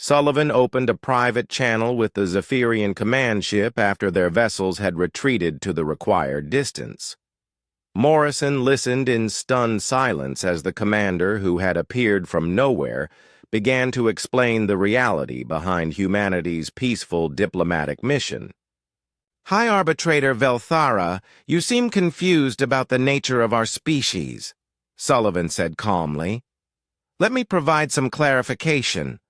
Sullivan opened a private channel with the Zephyrian command ship after their vessels had retreated to the required distance. Morrison listened in stunned silence as the commander, who had appeared from nowhere, began to explain the reality behind humanity's peaceful diplomatic mission. "High Arbitrator Velthara, you seem confused about the nature of our species," Sullivan said calmly. "Let me provide some clarification."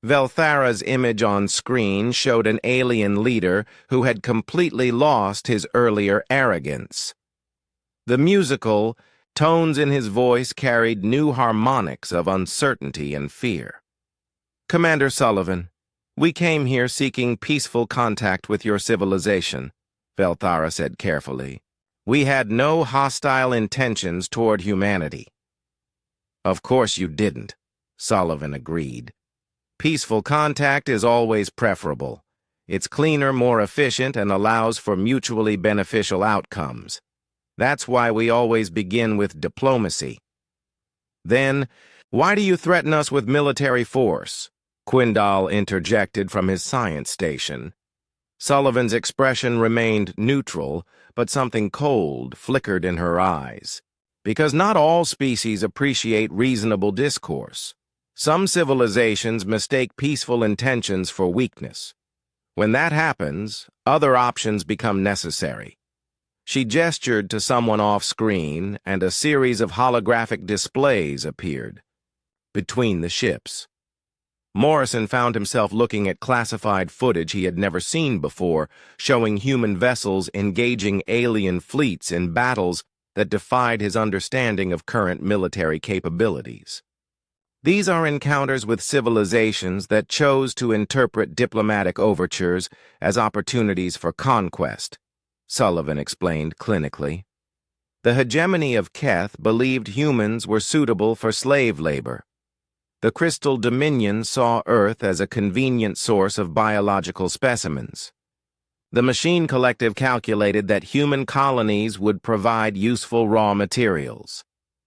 Velthara's image on screen showed an alien leader who had completely lost his earlier arrogance. The musical tones in his voice carried new harmonics of uncertainty and fear. "Commander Sullivan, we came here seeking peaceful contact with your civilization," Velthara said carefully. "We had no hostile intentions toward humanity." "Of course you didn't," Sullivan agreed. "Peaceful contact is always preferable. It's cleaner, more efficient, and allows for mutually beneficial outcomes. That's why we always begin with diplomacy." "Then, why do you threaten us with military force?" Quindal interjected from his science station. Sullivan's expression remained neutral, but something cold flickered in her eyes. "Because not all species appreciate reasonable discourse. Some civilizations mistake peaceful intentions for weakness. When that happens, other options become necessary." She gestured to someone off-screen, and a series of holographic displays appeared between the ships. Morrison found himself looking at classified footage he had never seen before, showing human vessels engaging alien fleets in battles that defied his understanding of current military capabilities. "These are encounters with civilizations that chose to interpret diplomatic overtures as opportunities for conquest," Sullivan explained clinically. "The hegemony of Keth believed humans were suitable for slave labor. The Crystal Dominion saw Earth as a convenient source of biological specimens. The Machine Collective calculated that human colonies would provide useful raw materials.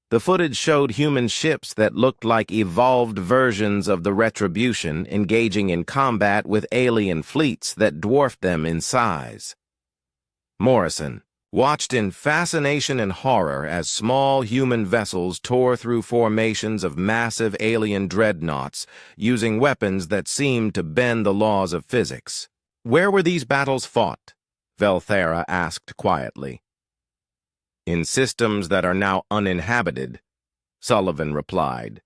The footage showed human ships that looked like evolved versions of the Retribution engaging in combat with alien fleets that dwarfed them in size." Morrison watched in fascination and horror as small human vessels tore through formations of massive alien dreadnoughts using weapons that seemed to bend the laws of physics. "Where were these battles fought?" Velthara asked quietly. "In systems that are now uninhabited," Sullivan replied.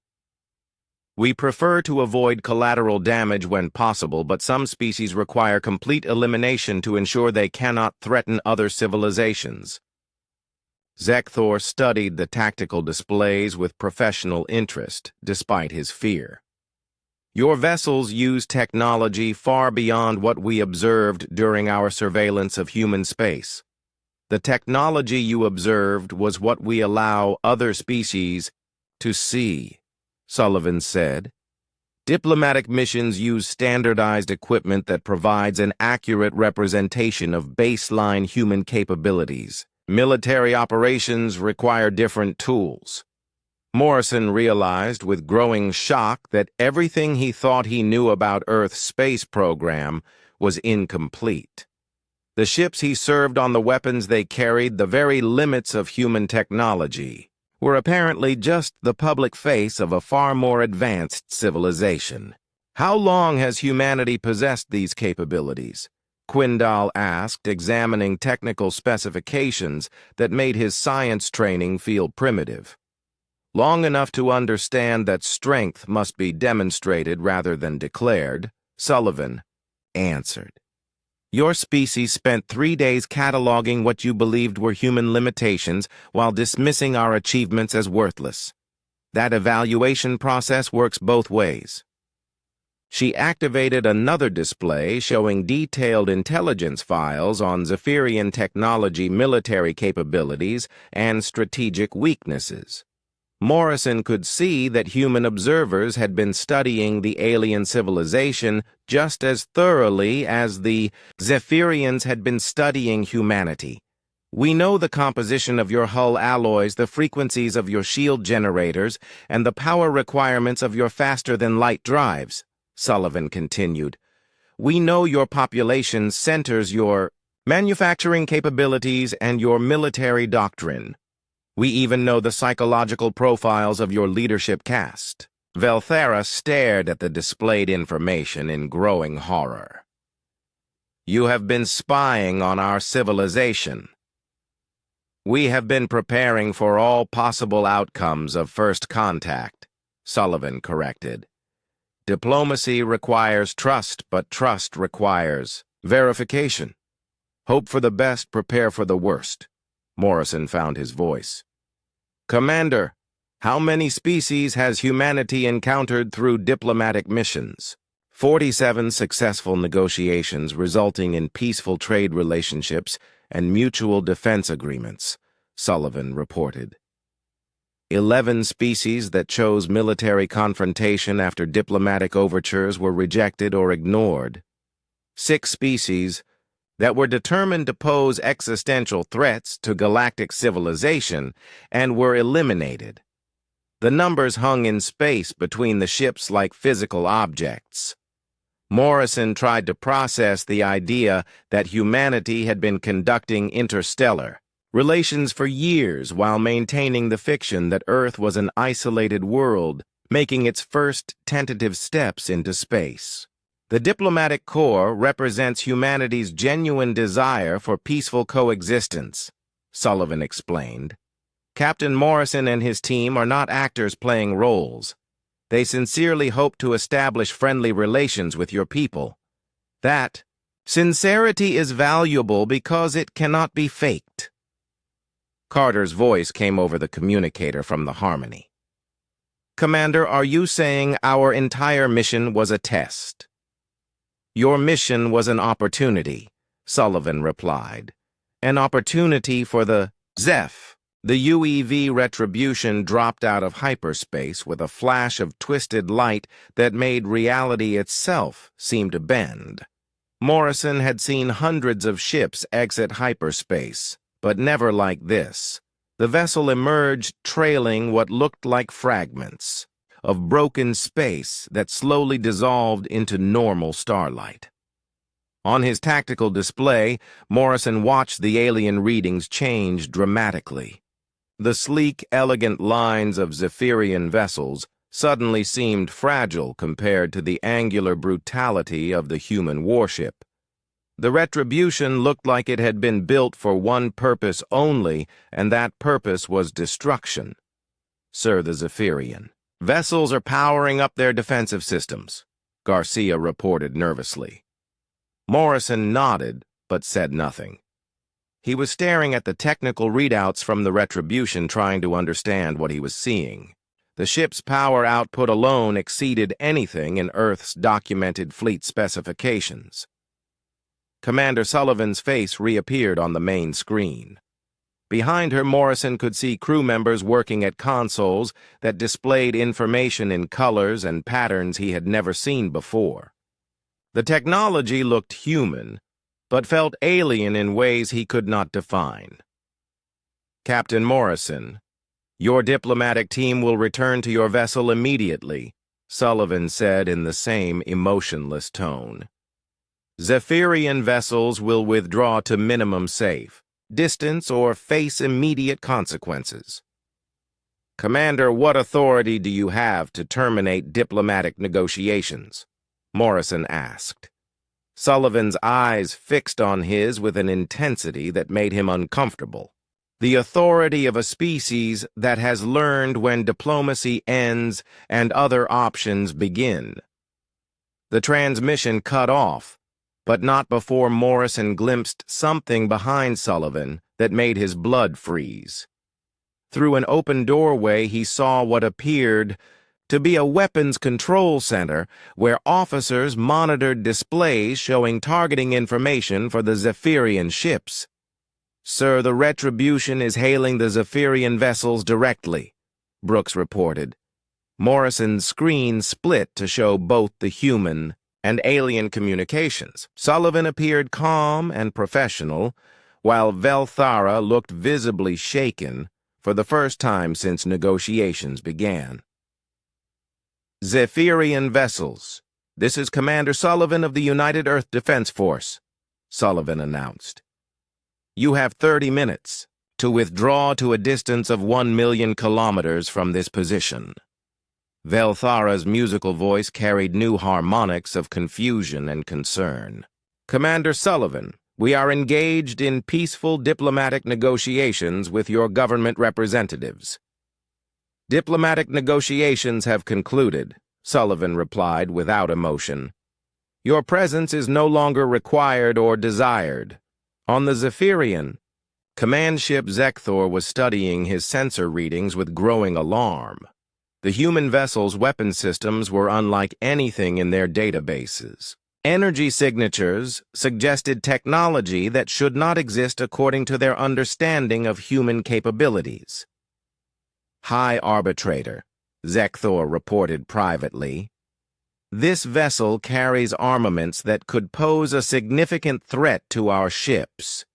"We prefer to avoid collateral damage when possible, but some species require complete elimination to ensure they cannot threaten other civilizations." Zekthor studied the tactical displays with professional interest, despite his fear. "Your vessels use technology far beyond what we observed during our surveillance of human space. The technology you observed was what we allow other species to see," Sullivan said. "Diplomatic missions use standardized equipment that provides an accurate representation of baseline human capabilities. Military operations require different tools." Morrison realized with growing shock that everything he thought he knew about Earth's space program was incomplete. The ships he served on the weapons they carried, the very limits of human technology, were apparently just the public face of a far more advanced civilization. "How long has humanity possessed these capabilities?" Quindal asked, examining technical specifications that made his science training feel primitive. "Long enough to understand that strength must be demonstrated rather than declared," Sullivan answered. "Your species spent 3 days cataloging what you believed were human limitations while dismissing our achievements as worthless. That evaluation process works both ways." She activated another display showing detailed intelligence files on Zephyrian technology, military capabilities, and strategic weaknesses. Morrison could see that human observers had been studying the alien civilization just as thoroughly as the Zephyrians had been studying humanity. "We know the composition of your hull alloys, the frequencies of your shield generators, and the power requirements of your faster-than-light drives," Sullivan continued. We know your population centers your manufacturing capabilities and your military doctrine. We even know the psychological profiles of your leadership caste. Velthera stared at the displayed information in growing horror. You have been spying on our civilization. We have been preparing for all possible outcomes of first contact, Sullivan corrected. Diplomacy requires trust, but trust requires verification. Hope for the best, prepare for the worst. Morrison found his voice. Commander, how many species has humanity encountered through diplomatic missions? 47 successful negotiations resulting in peaceful trade relationships and mutual defense agreements, Sullivan reported. 11 species that chose military confrontation after diplomatic overtures were rejected or ignored. 6 species that were determined to pose existential threats to galactic civilization and were eliminated. The numbers hung in space between the ships like physical objects. Morrison tried to process the idea that humanity had been conducting interstellar relations for years while maintaining the fiction that Earth was an isolated world, making its first tentative steps into space. The diplomatic corps represents humanity's genuine desire for peaceful coexistence, Sullivan explained. Captain Morrison and his team are not actors playing roles. They sincerely hope to establish friendly relations with your people. That sincerity is valuable because it cannot be faked. Carter's voice came over the communicator from the Harmony. Commander, are you saying our entire mission was a test? Your mission was an opportunity, Sullivan replied. An opportunity for the Zeph. The UEV retribution dropped out of hyperspace with a flash of twisted light that made reality itself seem to bend. Morrison had seen hundreds of ships exit hyperspace, but never like this. The vessel emerged trailing what looked like fragments of broken space that slowly dissolved into normal starlight. On his tactical display, Morrison watched the alien readings change dramatically. The sleek, elegant lines of Zephyrian vessels suddenly seemed fragile compared to the angular brutality of the human warship. The retribution looked like it had been built for one purpose only, and that purpose was destruction. Sir the Zephyrian. Vessels are powering up their defensive systems, Garcia reported nervously. Morrison nodded, but said nothing. He was staring at the technical readouts from the retribution, trying to understand what he was seeing. The ship's power output alone exceeded anything in Earth's documented fleet specifications. Commander Sullivan's face reappeared on the main screen. Behind her, Morrison could see crew members working at consoles that displayed information in colors and patterns he had never seen before. The technology looked human, but felt alien in ways he could not define. Captain Morrison, your diplomatic team will return to your vessel immediately, Sullivan said in the same emotionless tone. Zephyrian vessels will withdraw to minimum safe distance or face immediate consequences. Commander, what authority do you have to terminate diplomatic negotiations? Morrison asked. Sullivan's eyes fixed on his with an intensity that made him uncomfortable. The authority of a species that has learned when diplomacy ends and other options begin. The transmission cut off, but not before Morrison glimpsed something behind Sullivan that made his blood freeze. Through an open doorway, he saw what appeared to be a weapons control center where officers monitored displays showing targeting information for the Zephyrian ships. Sir, the retribution is hailing the Zephyrian vessels directly, Brooks reported. Morrison's screen split to show both the human and alien communications. Sullivan appeared calm and professional, while Velthara looked visibly shaken for the first time since negotiations began. Zephyrian vessels, "This is Commander Sullivan of the United Earth Defense Force," Sullivan announced. "You have 30 minutes to withdraw to a distance of 1,000,000 kilometers from this position." Velthara's musical voice carried new harmonics of confusion and concern. "Commander Sullivan, we are engaged in peaceful diplomatic negotiations with your government representatives." "Diplomatic negotiations have concluded," Sullivan replied without emotion. "Your presence is no longer required or desired. On the Zephyrian, Command Ship Zekthor was studying his sensor readings with growing alarm. The human vessel's weapon systems were unlike anything in their databases. Energy signatures suggested technology that should not exist according to their understanding of human capabilities. "High Arbitrator," Zekthor reported privately, "this vessel carries armaments that could pose a significant threat to our ships."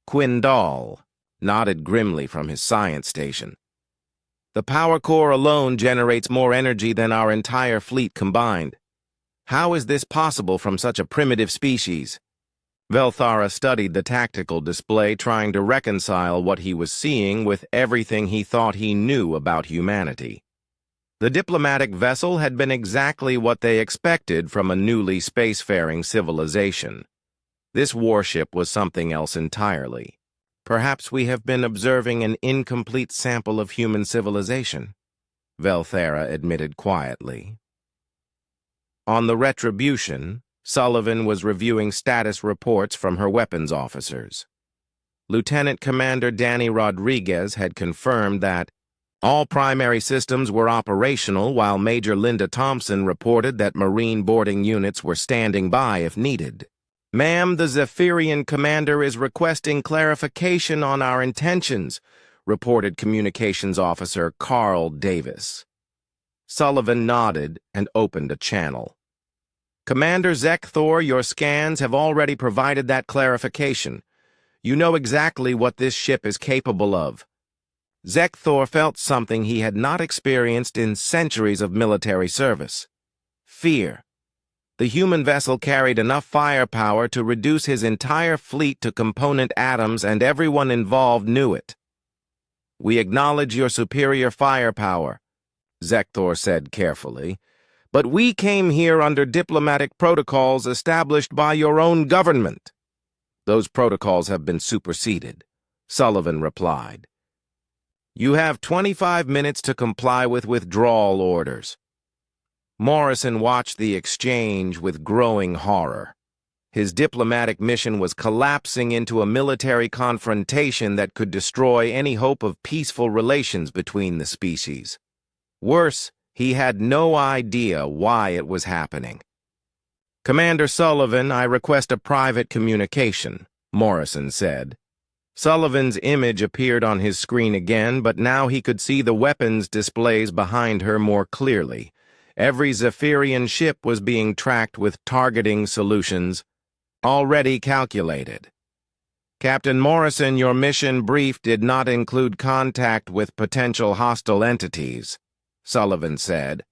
Quindal nodded grimly from his science station. "The power core alone generates more energy than our entire fleet combined. How is this possible from such a primitive species?" Velthara studied the tactical display, trying to reconcile what he was seeing with everything he thought he knew about humanity. The diplomatic vessel had been exactly what they expected from a newly spacefaring civilization. This warship was something else entirely. "Perhaps we have been observing an incomplete sample of human civilization," Velthara admitted quietly. On the Retribution, Sullivan was reviewing status reports from her weapons officers. Lieutenant Commander Danny Rodriguez had confirmed that all primary systems were operational, while Major Linda Thompson reported that Marine boarding units were standing by if needed. "Ma'am, the Zephyrian commander is requesting clarification on our intentions," reported Communications Officer Carl Davis. Sullivan nodded and opened a channel. "Commander Zekthor, your scans have already provided that clarification. You know exactly what this ship is capable of." Zekthor felt something he had not experienced in centuries of military service: fear. The human vessel carried enough firepower to reduce his entire fleet to component atoms, and everyone involved knew it. "We acknowledge your superior firepower," Zekthor said carefully, "but we came here under diplomatic protocols established by your own government." "Those protocols have been superseded," Sullivan replied. "You have 25 minutes to comply with withdrawal orders." Morrison watched the exchange with growing horror. His diplomatic mission was collapsing into a military confrontation that could destroy any hope of peaceful relations between the species. Worse, he had no idea why it was happening. "Commander Sullivan, I request a private communication," Morrison said. Sullivan's image appeared on his screen again, but now he could see the weapons displays behind her more clearly. Every Zephyrian ship was being tracked with targeting solutions already calculated. "Captain Morrison, your mission brief did not include contact with potential hostile entities," Sullivan said.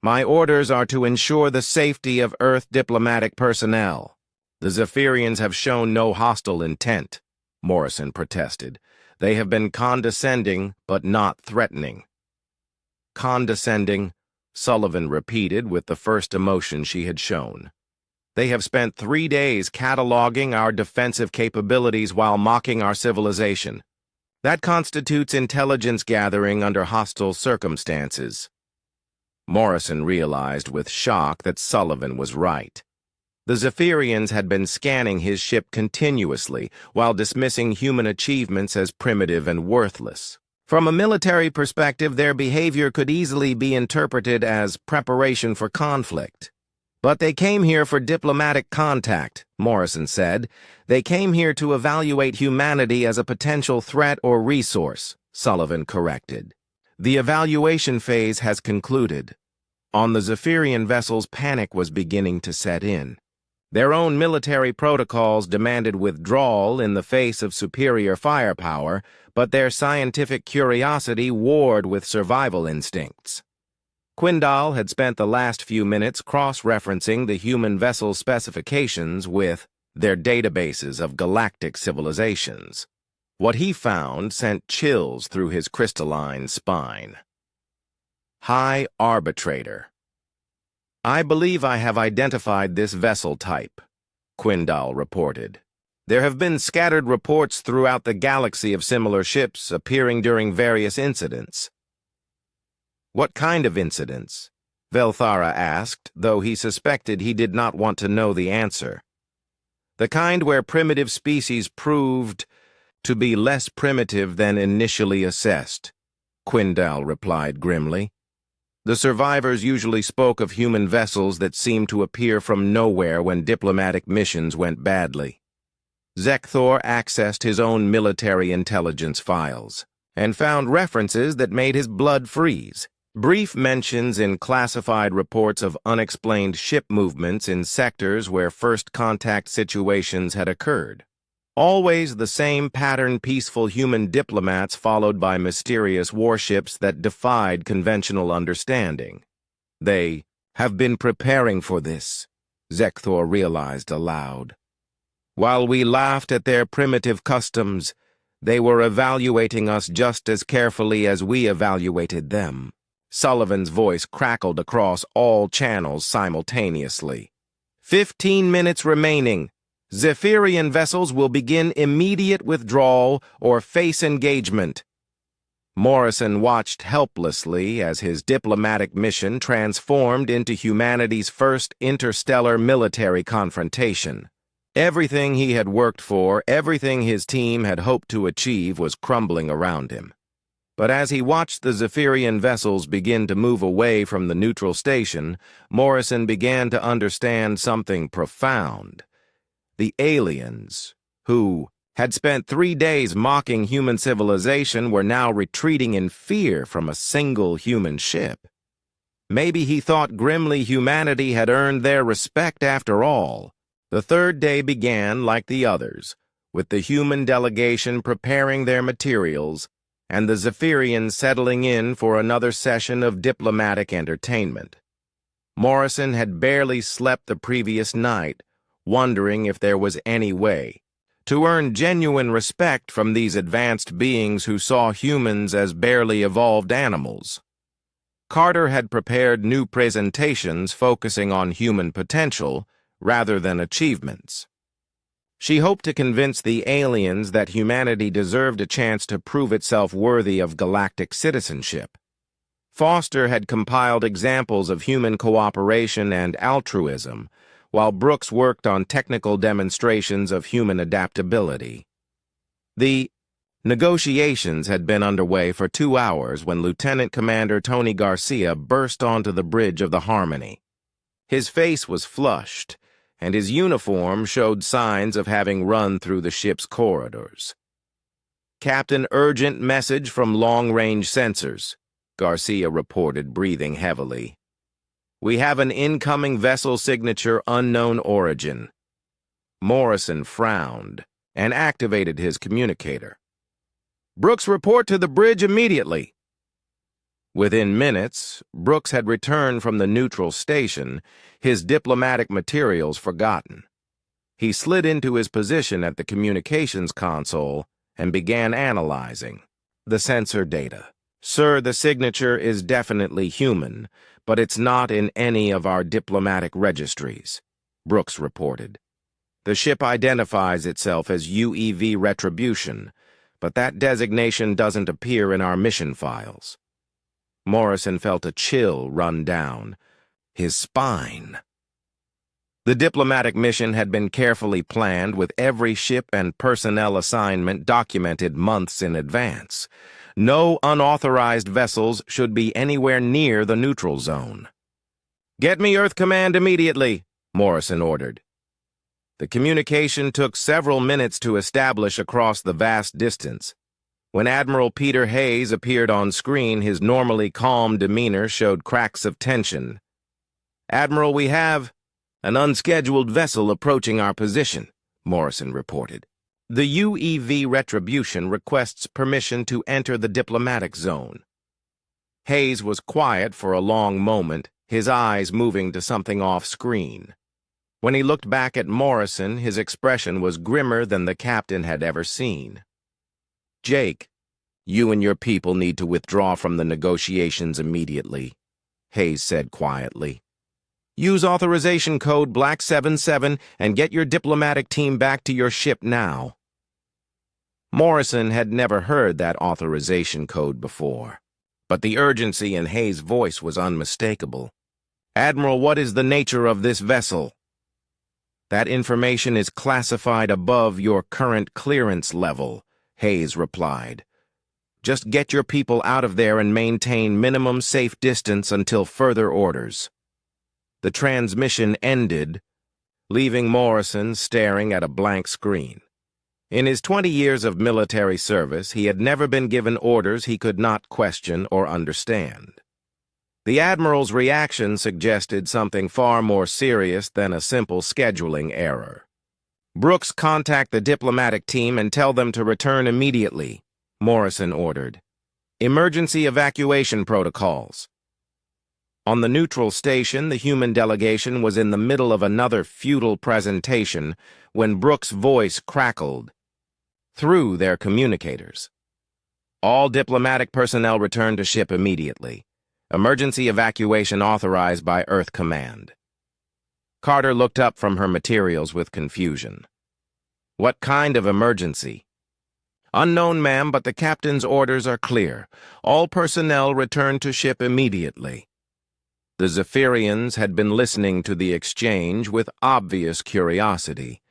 "My orders are to ensure the safety of Earth diplomatic personnel." "The Zephyrians have shown no hostile intent," Morrison protested. "They have been condescending, but not threatening." "Condescending," Sullivan repeated with the first emotion she had shown. "They have spent 3 days cataloging our defensive capabilities while mocking our civilization. That constitutes intelligence gathering under hostile circumstances." Morrison realized with shock that Sullivan was right. The Zephyrians had been scanning his ship continuously while dismissing human achievements as primitive and worthless. From a military perspective, their behavior could easily be interpreted as preparation for conflict. "But they came here for diplomatic contact," Morrison said. "They came here to evaluate humanity as a potential threat or resource," Sullivan corrected. "The evaluation phase has concluded." On the Zephyrian vessels, panic was beginning to set in. Their own military protocols demanded withdrawal in the face of superior firepower, but their scientific curiosity warred with survival instincts. Quindal had spent the last few minutes cross-referencing the human vessel specifications with their databases of galactic civilizations. What he found sent chills through his crystalline spine. High Arbitrator. I believe I have identified this vessel type, Quindal reported. There have been scattered reports throughout the galaxy of similar ships appearing during various incidents. What kind of incidents? Velthara asked, though he suspected he did not want to know the answer. The kind where primitive species proved to be less primitive than initially assessed, Quindal replied grimly. The survivors usually spoke of human vessels that seemed to appear from nowhere when diplomatic missions went badly. Zekthor accessed his own military intelligence files and found references that made his blood freeze. Brief mentions in classified reports of unexplained ship movements in sectors where first contact situations had occurred. Always the same pattern: peaceful human diplomats followed by mysterious warships that defied conventional understanding. They have been preparing for this, Zekthor realized aloud. While we laughed at their primitive customs, they were evaluating us just as carefully as we evaluated them. Sullivan's voice crackled across all channels simultaneously. 15 minutes remaining. Zephyrian vessels will begin immediate withdrawal or face engagement. Morrison watched helplessly as his diplomatic mission transformed into humanity's first interstellar military confrontation. Everything he had worked for, everything his team had hoped to achieve was crumbling around him. But as he watched the Zephyrian vessels begin to move away from the neutral station, Morrison began to understand something profound. The aliens, who had spent 3 days mocking human civilization, were now retreating in fear from a single human ship. Maybe he thought grimly humanity had earned their respect after all. The third day began like the others, with the human delegation preparing their materials and the Zephyrians settling in for another session of diplomatic entertainment. Morrison had barely slept the previous night, wondering if there was any way to earn genuine respect from these advanced beings who saw humans as barely evolved animals. Carter had prepared new presentations focusing on human potential rather than achievements. She hoped to convince the aliens that humanity deserved a chance to prove itself worthy of galactic citizenship. Foster had compiled examples of human cooperation and altruism, while Brooks worked on technical demonstrations of human adaptability. The negotiations had been underway for 2 hours when Lieutenant Commander Tony Garcia burst onto the bridge of the Harmony. His face was flushed, and his uniform showed signs of having run through the ship's corridors. "Captain, urgent message from long-range sensors," Garcia reported, breathing heavily. "We have an incoming vessel signature unknown origin." Morrison frowned and activated his communicator. "Brooks, report to the bridge immediately." Within minutes, Brooks had returned from the neutral station, his diplomatic materials forgotten. He slid into his position at the communications console and began analyzing the sensor data. "Sir, the signature is definitely human, but it's not in any of our diplomatic registries," Brooks reported. "The ship identifies itself as UEV Retribution, but that designation doesn't appear in our mission files." Morrison felt a chill run down his spine. The diplomatic mission had been carefully planned, with every ship and personnel assignment documented months in advance. No unauthorized vessels should be anywhere near the neutral zone. "Get me Earth Command immediately," Morrison ordered. The communication took several minutes to establish across the vast distance. When Admiral Peter Hayes appeared on screen, his normally calm demeanor showed cracks of tension. "Admiral, we have an unscheduled vessel approaching our position," Morrison reported. "The UEV Retribution requests permission to enter the diplomatic zone." Hayes was quiet for a long moment, his eyes moving to something off-screen. When he looked back at Morrison, his expression was grimmer than the captain had ever seen. "Jake, you and your people need to withdraw from the negotiations immediately," Hayes said quietly. "Use authorization code Black 77 and get your diplomatic team back to your ship now." Morrison had never heard that authorization code before, but the urgency in Hayes' voice was unmistakable. "Admiral, what is the nature of this vessel?" "That information is classified above your current clearance level," Hayes replied. "Just get your people out of there and maintain minimum safe distance until further orders." The transmission ended, leaving Morrison staring at a blank screen. In his 20 years of military service, he had never been given orders he could not question or understand. The Admiral's reaction suggested something far more serious than a simple scheduling error. "Brooks, contact the diplomatic team and tell them to return immediately," Morrison ordered. "Emergency evacuation protocols." On the neutral station, the human delegation was in the middle of another futile presentation when Brooks' voice crackled through their communicators. "All diplomatic personnel return to ship immediately. Emergency evacuation authorized by Earth Command." Carter looked up from her materials with confusion. "What kind of emergency?" "Unknown, ma'am, but the captain's orders are clear. All personnel return to ship immediately." The Zephyrians had been listening to the exchange with obvious curiosity.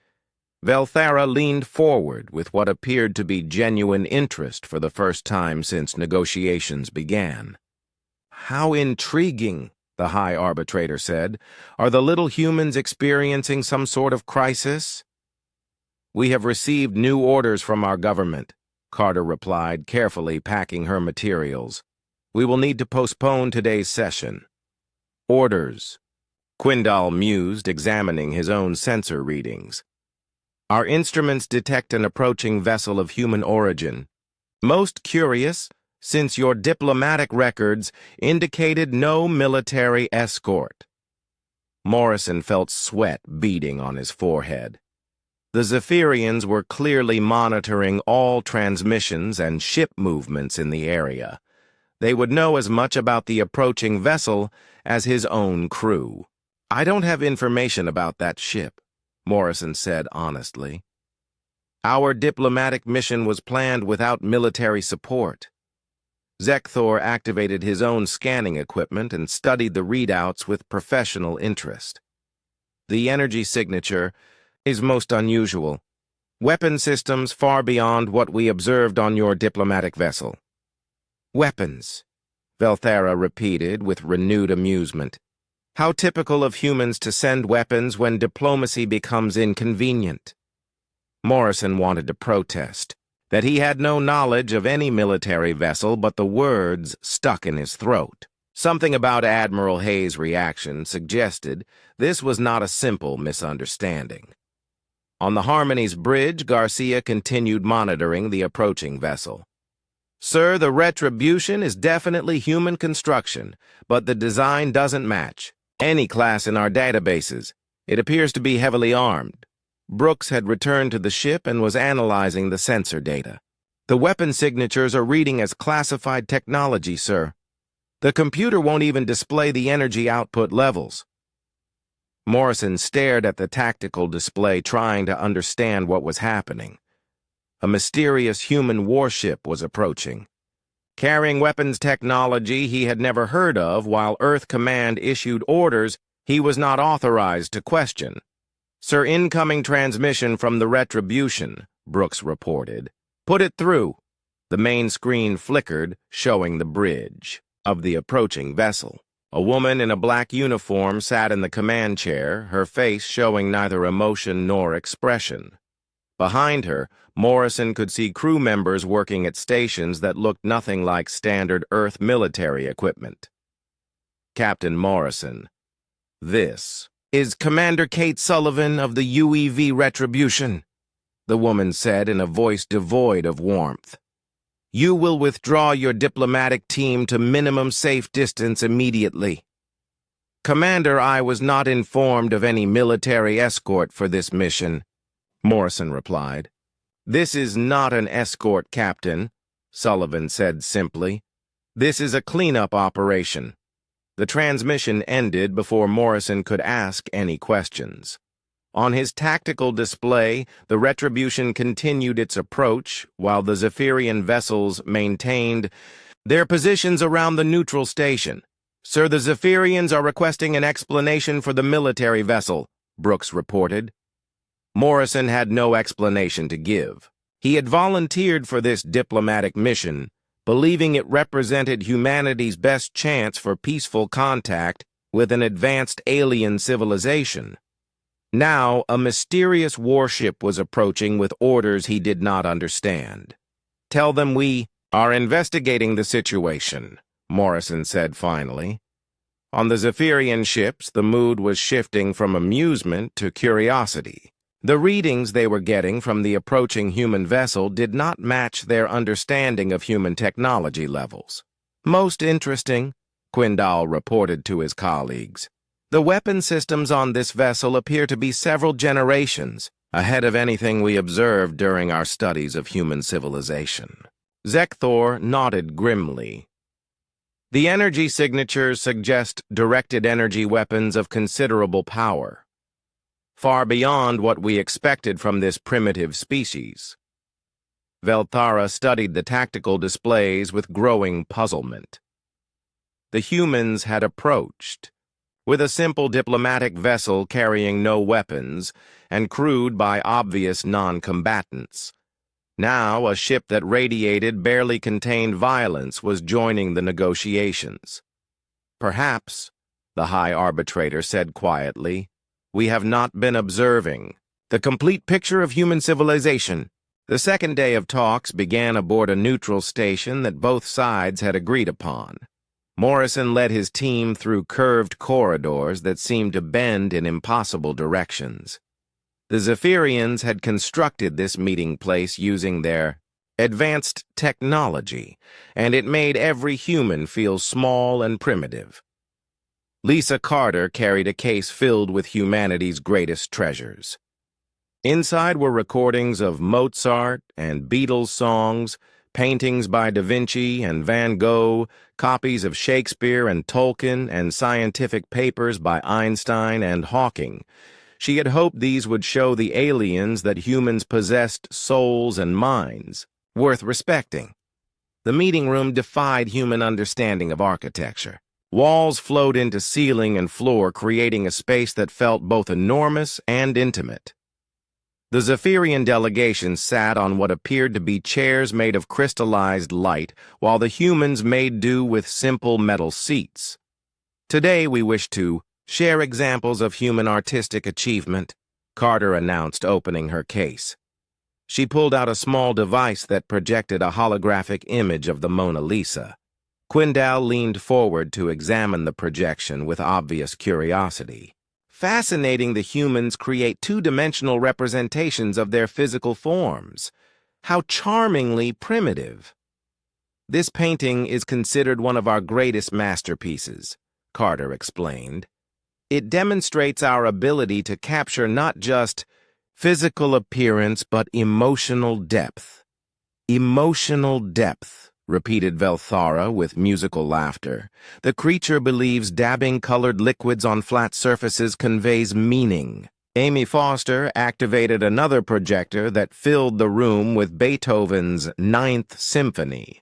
Velthara leaned forward with what appeared to be genuine interest for the first time since negotiations began. "How intriguing," the High Arbitrator said. "Are the little humans experiencing some sort of crisis?" "We have received new orders from our government," Carter replied, carefully packing her materials. "We will need to postpone today's session." "Orders," Quindal mused, examining his own sensor readings. "Our instruments detect an approaching vessel of human origin. Most curious, since your diplomatic records indicated no military escort." Morrison felt sweat beading on his forehead. The Zephyrians were clearly monitoring all transmissions and ship movements in the area. They would know as much about the approaching vessel as his own crew. "I don't have information about that ship," Morrison said honestly. "Our diplomatic mission was planned without military support." Zekthor activated his own scanning equipment and studied the readouts with professional interest. "The energy signature is most unusual. Weapon systems far beyond what we observed on your diplomatic vessel." "Weapons," Velthara repeated with renewed amusement. "How typical of humans to send weapons when diplomacy becomes inconvenient." Morrison wanted to protest that he had no knowledge of any military vessel, but the words stuck in his throat. Something about Admiral Hayes' reaction suggested this was not a simple misunderstanding. On the Harmony's bridge, Garcia continued monitoring the approaching vessel. "Sir, the Retribution is definitely human construction, but the design doesn't match any class in our databases. It appears to be heavily armed." Brooks had returned to the ship and was analyzing the sensor data. "The weapon signatures are reading as classified technology, sir. The computer won't even display the energy output levels." Morrison stared at the tactical display, trying to understand what was happening. A mysterious human warship was approaching, carrying weapons technology he had never heard of. While Earth Command issued orders he was not authorized to question. "Sir, incoming transmission from the Retribution," Brooks reported. "Put it through." The main screen flickered, showing the bridge of the approaching vessel. A woman in a black uniform sat in the command chair, her face showing neither emotion nor expression. Behind her, Morrison could see crew members working at stations that looked nothing like standard Earth military equipment. "Captain Morrison, this is Commander Kate Sullivan of the UEV Retribution," the woman said in a voice devoid of warmth. You will withdraw your diplomatic team to minimum safe distance immediately. Commander, I was not informed of any military escort for this mission, Morrison replied. This is not an escort, Captain, Sullivan said simply. This is a cleanup operation. The transmission ended before Morrison could ask any questions. On his tactical display, the Retribution continued its approach, while the Zephyrian vessels maintained their positions around the neutral station. Sir, the Zephyrians are requesting an explanation for the military vessel, Brooks reported. Morrison had no explanation to give. He had volunteered for this diplomatic mission, believing it represented humanity's best chance for peaceful contact with an advanced alien civilization. Now, a mysterious warship was approaching with orders he did not understand. Tell them we are investigating the situation, Morrison said finally. On the Zephyrian ships, the mood was shifting from amusement to curiosity. The readings they were getting from the approaching human vessel did not match their understanding of human technology levels. Most interesting, Quindal reported to his colleagues. The weapon systems on this vessel appear to be several generations ahead of anything we observed during our studies of human civilization. Zekthor nodded grimly. The energy signatures suggest directed energy weapons of considerable power, far beyond what we expected from this primitive species. Velthara studied the tactical displays with growing puzzlement. The humans had approached, with a simple diplomatic vessel carrying no weapons and crewed by obvious non-combatants. Now, a ship that radiated barely contained violence was joining the negotiations. Perhaps, the High Arbitrator said quietly, we have not been observing the complete picture of human civilization. The second day of talks began aboard a neutral station that both sides had agreed upon. Morrison led his team through curved corridors that seemed to bend in impossible directions. The Zephyrians had constructed this meeting place using their advanced technology, and it made every human feel small and primitive. Lisa Carter carried a case filled with humanity's greatest treasures. Inside were recordings of Mozart and Beatles songs, paintings by Da Vinci and Van Gogh, copies of Shakespeare and Tolkien, and scientific papers by Einstein and Hawking. She had hoped these would show the aliens that humans possessed souls and minds, worth respecting. The meeting room defied human understanding of architecture. Walls flowed into ceiling and floor, creating a space that felt both enormous and intimate. The Zephyrian delegation sat on what appeared to be chairs made of crystallized light, while the humans made do with simple metal seats. Today we wish to share examples of human artistic achievement, Carter announced, opening her case. She pulled out a small device that projected a holographic image of the Mona Lisa. Quindal leaned forward to examine the projection with obvious curiosity. Fascinating, the humans create two-dimensional representations of their physical forms. How charmingly primitive. This painting is considered one of our greatest masterpieces, Carter explained. It demonstrates our ability to capture not just physical appearance, but emotional depth. Emotional depth, repeated Velthara with musical laughter. The creature believes dabbing colored liquids on flat surfaces conveys meaning. Amy Foster activated another projector that filled the room with Beethoven's Ninth Symphony.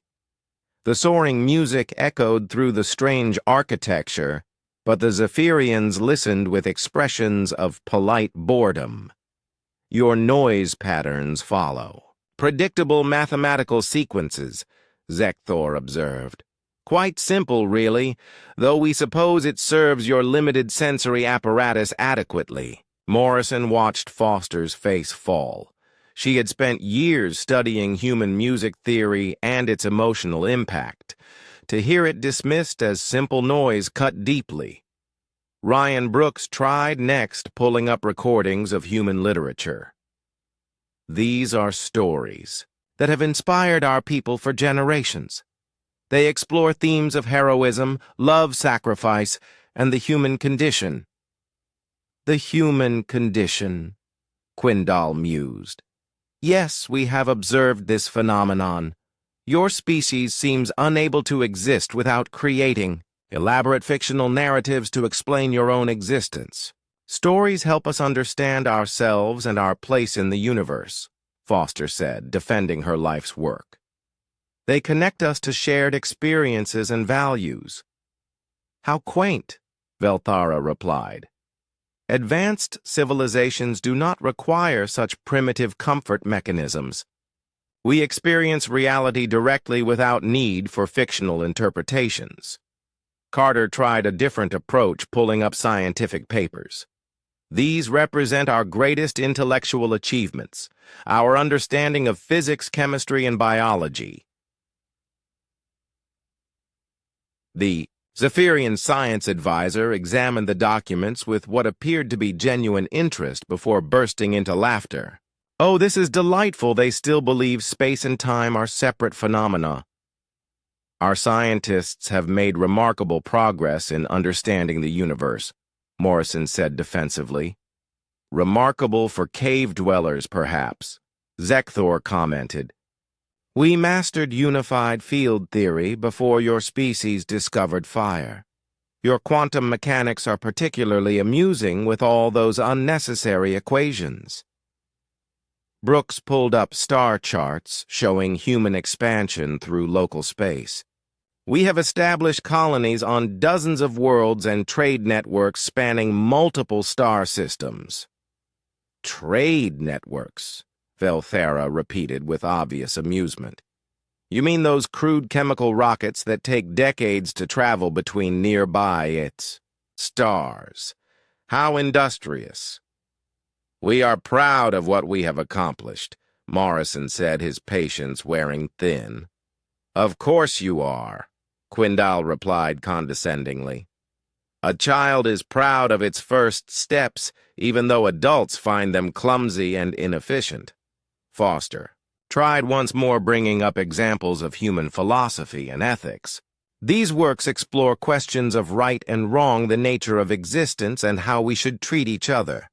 The soaring music echoed through the strange architecture, but the Zephyrians listened with expressions of polite boredom. Your noise patterns follow. Predictable mathematical sequences, Zekthor observed. Quite simple, really, though we suppose it serves your limited sensory apparatus adequately. Morrison watched Foster's face fall. She had spent years studying human music theory and its emotional impact. To hear it dismissed as simple noise cut deeply. Ryan Brooks tried next, pulling up recordings of human literature. These are stories, that have inspired our people for generations. They explore themes of heroism, love, sacrifice, and the human condition. The human condition, Quindal mused. Yes, we have observed this phenomenon. Your species seems unable to exist without creating elaborate fictional narratives to explain your own existence. Stories help us understand ourselves and our place in the universe, Foster said, defending her life's work. They connect us to shared experiences and values. How quaint, Velthara replied. Advanced civilizations do not require such primitive comfort mechanisms. We experience reality directly without need for fictional interpretations. Carter tried a different approach, pulling up scientific papers. These represent our greatest intellectual achievements, our understanding of physics, chemistry, and biology. The Zephyrian science advisor examined the documents with what appeared to be genuine interest before bursting into laughter. Oh, this is delightful. They still believe space and time are separate phenomena. Our scientists have made remarkable progress in understanding the universe, Morrison said defensively. Remarkable for cave dwellers, perhaps, Zekthor commented. We mastered unified field theory before your species discovered fire. Your quantum mechanics are particularly amusing with all those unnecessary equations. Brooks pulled up star charts showing human expansion through local space. We have established colonies on dozens of worlds and trade networks spanning multiple star systems. Trade networks, Velthara repeated with obvious amusement. You mean those crude chemical rockets that take decades to travel between nearby stars? How industrious. We are proud of what we have accomplished, Morrison said, his patience wearing thin. Of course you are, Quindal replied condescendingly. A child is proud of its first steps, even though adults find them clumsy and inefficient. Foster tried once more, bringing up examples of human philosophy and ethics. These works explore questions of right and wrong, the nature of existence, and how we should treat each other.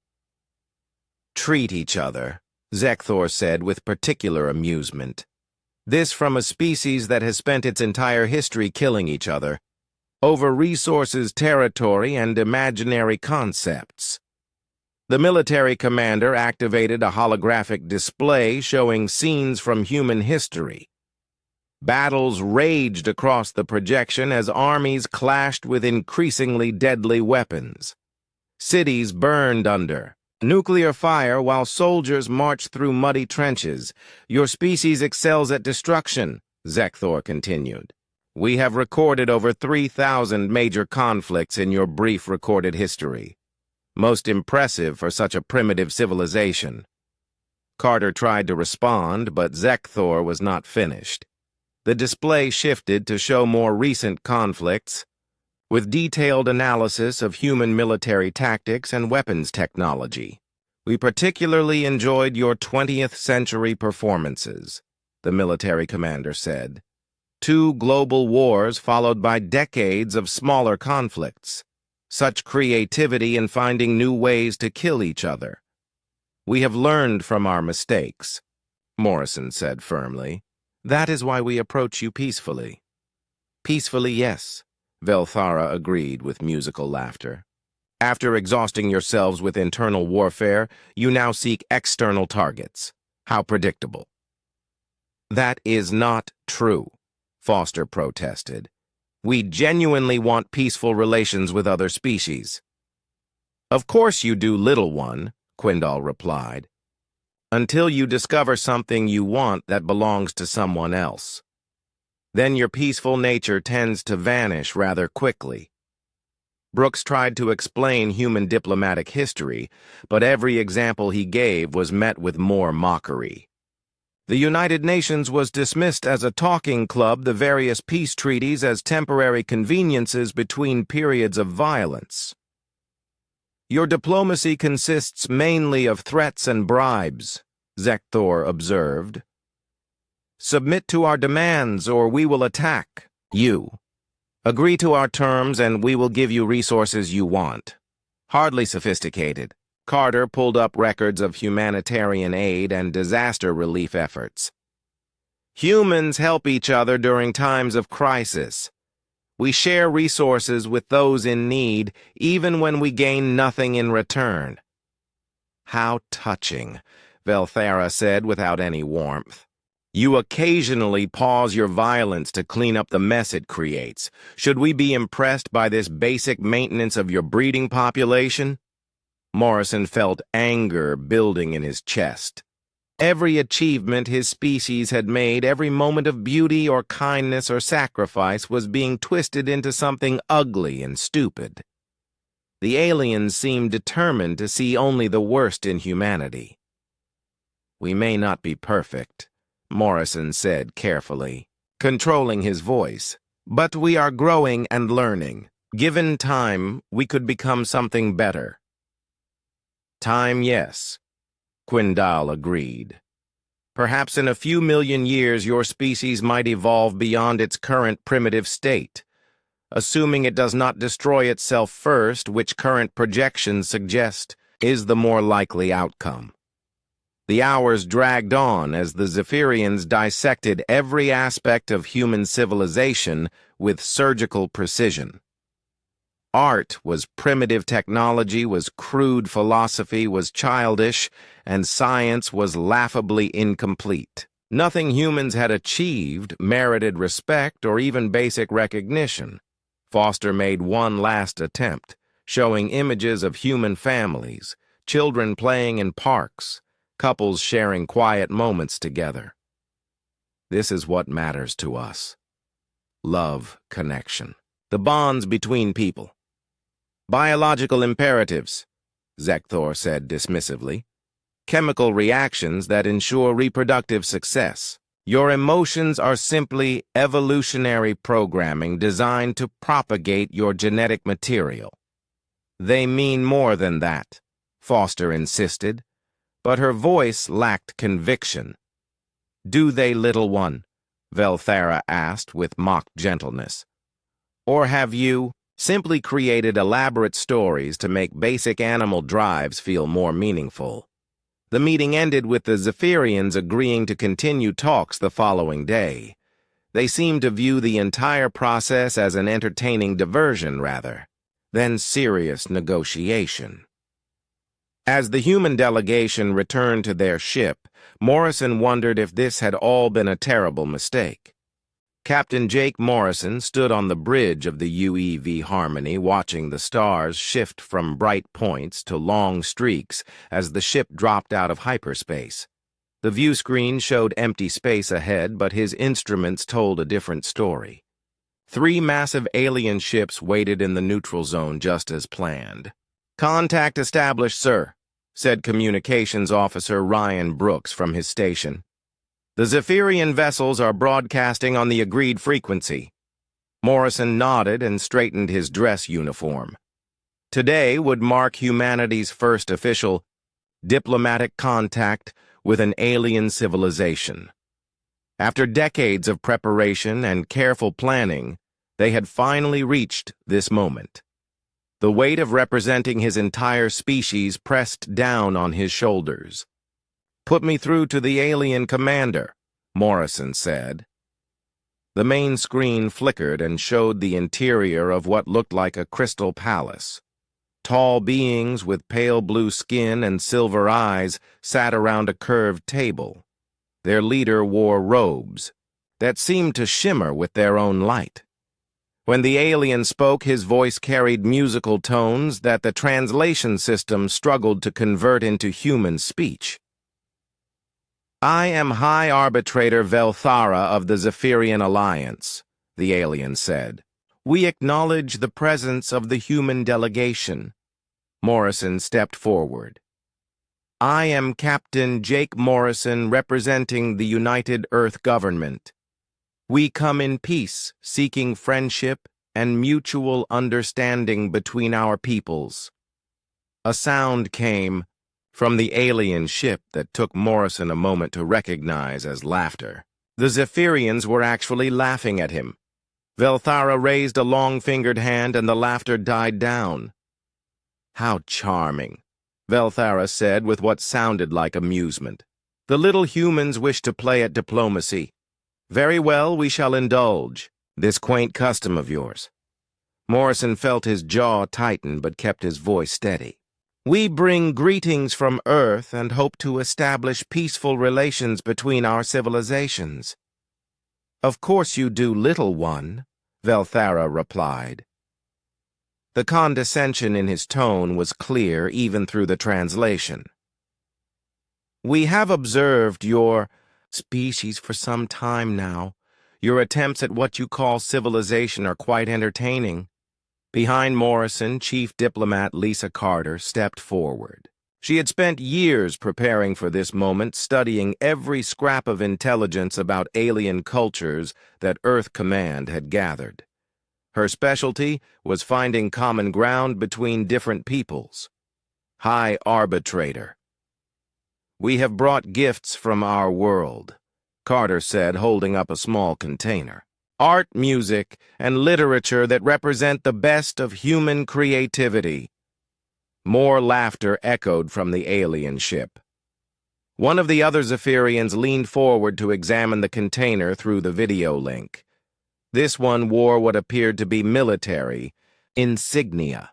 Treat each other, Zekthor said with particular amusement. This from a species that has spent its entire history killing each other, over resources, territory, and imaginary concepts. The military commander activated a holographic display showing scenes from human history. Battles raged across the projection as armies clashed with increasingly deadly weapons. Cities burned under nuclear fire while soldiers marched through muddy trenches. Your species excels at destruction, Zekthor continued. We have recorded over 3,000 major conflicts in your brief recorded history. Most impressive for such a primitive civilization. Carter tried to respond, but Zekthor was not finished. The display shifted to show more recent conflicts, with detailed analysis of human military tactics and weapons technology. We particularly enjoyed your 20th century performances, the military commander said. 2 global wars followed by decades of smaller conflicts. Such creativity in finding new ways to kill each other. We have learned from our mistakes, Morrison said firmly. That is why we approach you peacefully. Peacefully, yes, Velthara agreed with musical laughter. After exhausting yourselves with internal warfare, you now seek external targets. How predictable. That is not true, Foster protested. We genuinely want peaceful relations with other species. Of course you do, little one, Quindal replied. Until you discover something you want that belongs to someone else. Then your peaceful nature tends to vanish rather quickly. Brooks tried to explain human diplomatic history, but every example he gave was met with more mockery. The United Nations was dismissed as a talking club, the various peace treaties as temporary conveniences between periods of violence. Your diplomacy consists mainly of threats and bribes, Zekthor observed. Submit to our demands or we will attack you. Agree to our terms and we will give you resources you want. Hardly sophisticated, Carter pulled up records of humanitarian aid and disaster relief efforts. Humans help each other during times of crisis. We share resources with those in need, even when we gain nothing in return. How touching, Velthara said without any warmth. You occasionally pause your violence to clean up the mess it creates. Should we be impressed by this basic maintenance of your breeding population? Morrison felt anger building in his chest. Every achievement his species had made, every moment of beauty or kindness or sacrifice was being twisted into something ugly and stupid. The aliens seemed determined to see only the worst in humanity. We may not be perfect, Morrison said carefully, controlling his voice, but we are growing and learning. Given time, we could become something better. Time, yes, Quindal agreed. Perhaps in a few million years your species might evolve beyond its current primitive state, assuming it does not destroy itself first, which current projections suggest is the more likely outcome. The hours dragged on as the Zephyrians dissected every aspect of human civilization with surgical precision. Art was primitive technology, was crude philosophy, was childish, and science was laughably incomplete. Nothing humans had achieved merited respect or even basic recognition. Foster made one last attempt, showing images of human families, children playing in parks, couples sharing quiet moments together. This is what matters to us. Love, connection, the bonds between people. Biological imperatives, Zekthor said dismissively. Chemical reactions that ensure reproductive success. Your emotions are simply evolutionary programming designed to propagate your genetic material. They mean more than that, Foster insisted, but her voice lacked conviction. Do they, little one? Velthara asked with mock gentleness. Or have you simply created elaborate stories to make basic animal drives feel more meaningful? The meeting ended with the Zephyrians agreeing to continue talks the following day. They seemed to view the entire process as an entertaining diversion rather than serious negotiation. As the human delegation returned to their ship, Morrison wondered if this had all been a terrible mistake. Captain Jake Morrison stood on the bridge of the UEV Harmony watching the stars shift from bright points to long streaks as the ship dropped out of hyperspace. The view screen showed empty space ahead, but his instruments told a different story. 3 massive alien ships waited in the neutral zone just as planned. "Contact established, sir," said Communications Officer Ryan Brooks from his station. "The Zephyrian vessels are broadcasting on the agreed frequency." Morrison nodded and straightened his dress uniform. Today would mark humanity's first official diplomatic contact with an alien civilization. After decades of preparation and careful planning, they had finally reached this moment. The weight of representing his entire species pressed down on his shoulders. "Put me through to the alien commander," Morrison said. The main screen flickered and showed the interior of what looked like a crystal palace. Tall beings with pale blue skin and silver eyes sat around a curved table. Their leader wore robes that seemed to shimmer with their own light. When the alien spoke, his voice carried musical tones that the translation system struggled to convert into human speech. "I am High Arbitrator Velthara of the Zephyrian Alliance," the alien said. "We acknowledge the presence of the human delegation." Morrison stepped forward. "I am Captain Jake Morrison representing the United Earth Government. We come in peace, seeking friendship and mutual understanding between our peoples." A sound came from the alien ship that took Morrison a moment to recognize as laughter. The Zephyrians were actually laughing at him. Velthara raised a long-fingered hand and the laughter died down. "How charming," Velthara said with what sounded like amusement. "The little humans wish to play at diplomacy. Very well, we shall indulge this quaint custom of yours." Morrison felt his jaw tighten but kept his voice steady. "We bring greetings from Earth and hope to establish peaceful relations between our civilizations." "Of course you do, little one," Velthara replied. The condescension in his tone was clear even through the translation. "We have observed your species for some time now. Your attempts at what you call civilization are quite entertaining." Behind Morrison, Chief Diplomat Lisa Carter stepped forward. She had spent years preparing for this moment, studying every scrap of intelligence about alien cultures that Earth Command had gathered. Her specialty was finding common ground between different peoples. High Arbitrator. "We have brought gifts from our world," Carter said, holding up a small container. "Art, music, and literature that represent the best of human creativity." More laughter echoed from the alien ship. One of the other Zephyrians leaned forward to examine the container through the video link. This one wore what appeared to be military insignia.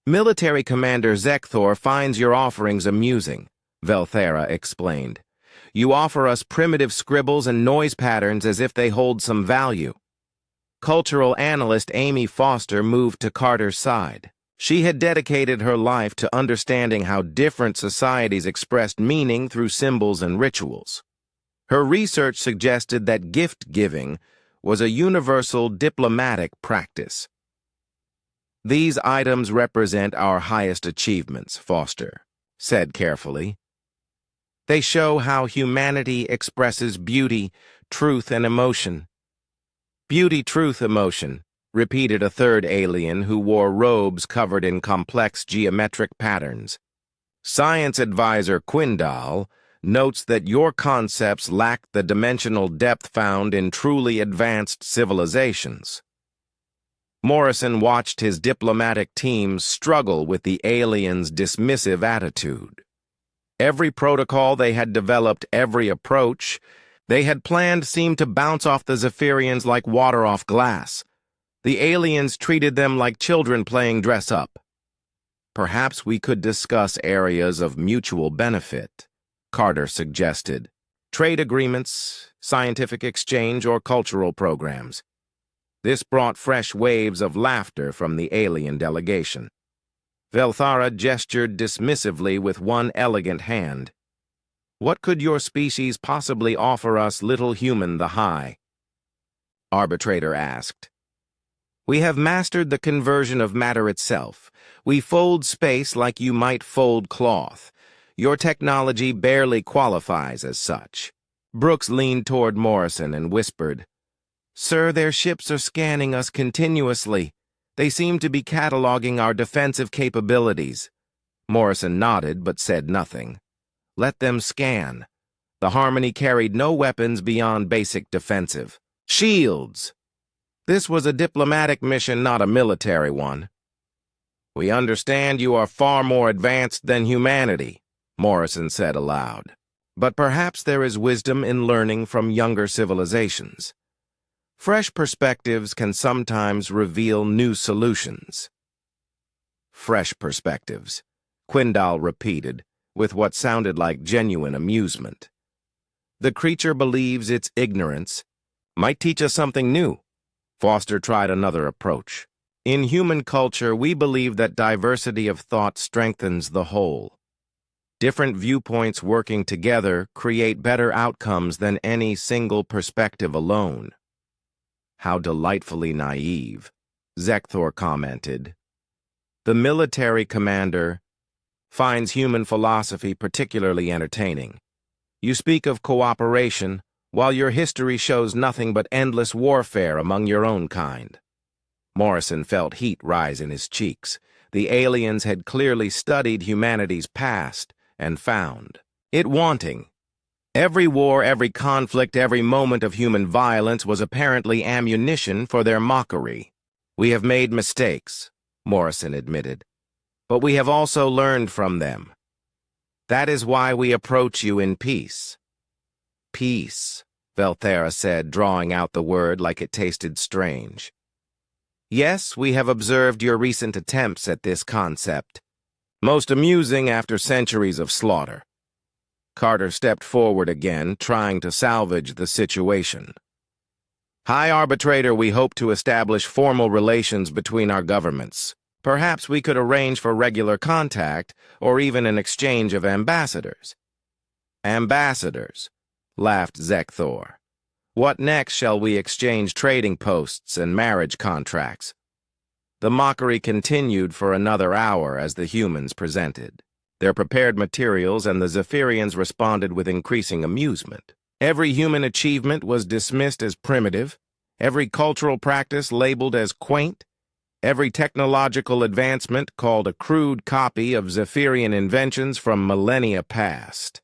"Military Commander Zekthor finds your offerings amusing," Velthara explained. "You offer us primitive scribbles and noise patterns as if they hold some value." Cultural analyst Amy Foster moved to Carter's side. She had dedicated her life to understanding how different societies expressed meaning through symbols and rituals. Her research suggested that gift-giving was a universal diplomatic practice. "These items represent our highest achievements," Foster said carefully. "They show how humanity expresses beauty, truth, and emotion." "Beauty, truth, emotion," repeated a third alien who wore robes covered in complex geometric patterns. "Science advisor Quindal notes that your concepts lack the dimensional depth found in truly advanced civilizations." Morrison watched his diplomatic team struggle with the aliens' dismissive attitude. Every protocol they had developed, every approach they had planned seemed to bounce off the Zephyrians like water off glass. The aliens treated them like children playing dress-up. "Perhaps we could discuss areas of mutual benefit," Carter suggested. "Trade agreements, scientific exchange, or cultural programs." This brought fresh waves of laughter from the alien delegation. Velthara gestured dismissively with one elegant hand. "What could your species possibly offer us, little human the High?" Arbitrator asked. "We have mastered the conversion of matter itself. We fold space like you might fold cloth. Your technology barely qualifies as such." Brooks leaned toward Morrison and whispered, "Sir, their ships are scanning us continuously. They seem to be cataloging our defensive capabilities." Morrison nodded but said nothing. "Let them scan." The Harmony carried no weapons beyond basic defensive. "Shields!" This was a diplomatic mission, not a military one. "We understand you are far more advanced than humanity," Morrison said aloud. "But perhaps there is wisdom in learning from younger civilizations. Fresh perspectives can sometimes reveal new solutions." "Fresh perspectives," Quindal repeated, with what sounded like genuine amusement. "The creature believes its ignorance might teach us something new." Foster tried another approach. "In human culture, we believe that diversity of thought strengthens the whole. Different viewpoints working together create better outcomes than any single perspective alone." "How delightfully naive," Zekthor commented. "The military commander finds human philosophy particularly entertaining. You speak of cooperation, while your history shows nothing but endless warfare among your own kind." Morrison felt heat rise in his cheeks. The aliens had clearly studied humanity's past and found it wanting. Every war, every conflict, every moment of human violence was apparently ammunition for their mockery. "We have made mistakes," Morrison admitted, "but we have also learned from them. That is why we approach you in peace." "Peace," Velthera said, drawing out the word like it tasted strange. "Yes, we have observed your recent attempts at this concept. Most amusing after centuries of slaughter." Carter stepped forward again, trying to salvage the situation. "High Arbitrator, we hope to establish formal relations between our governments. Perhaps we could arrange for regular contact, or even an exchange of ambassadors." "Ambassadors," laughed Zekthor. "What next shall we exchange trading posts and marriage contracts?" The mockery continued for another hour as the humans presented their prepared materials, and the Zephyrians responded with increasing amusement. Every human achievement was dismissed as primitive, every cultural practice labeled as quaint, every technological advancement called a crude copy of Zephyrian inventions from millennia past.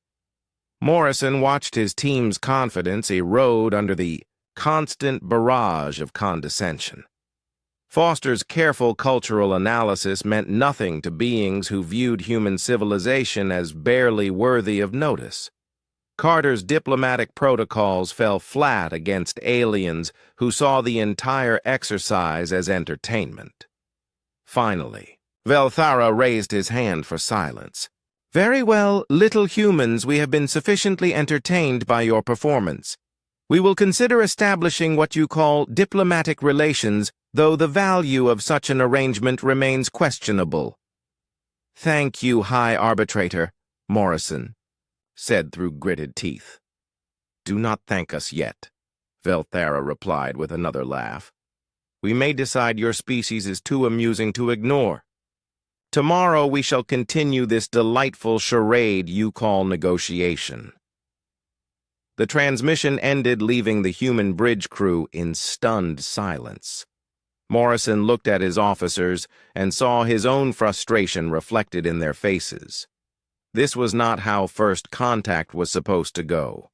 Morrison watched his team's confidence erode under the constant barrage of condescension. Foster's careful cultural analysis meant nothing to beings who viewed human civilization as barely worthy of notice. Carter's diplomatic protocols fell flat against aliens who saw the entire exercise as entertainment. Finally, Velthara raised his hand for silence. "Very well, little humans, we have been sufficiently entertained by your performance. We will consider establishing what you call diplomatic relations, though the value of such an arrangement remains questionable." "Thank you, High Arbitrator," Morrison said through gritted teeth. "Do not thank us yet," Velthara replied with another laugh. "We may decide your species is too amusing to ignore. Tomorrow we shall continue this delightful charade you call negotiation." The transmission ended, leaving the human bridge crew in stunned silence. Morrison looked at his officers and saw his own frustration reflected in their faces. This was not how first contact was supposed to go.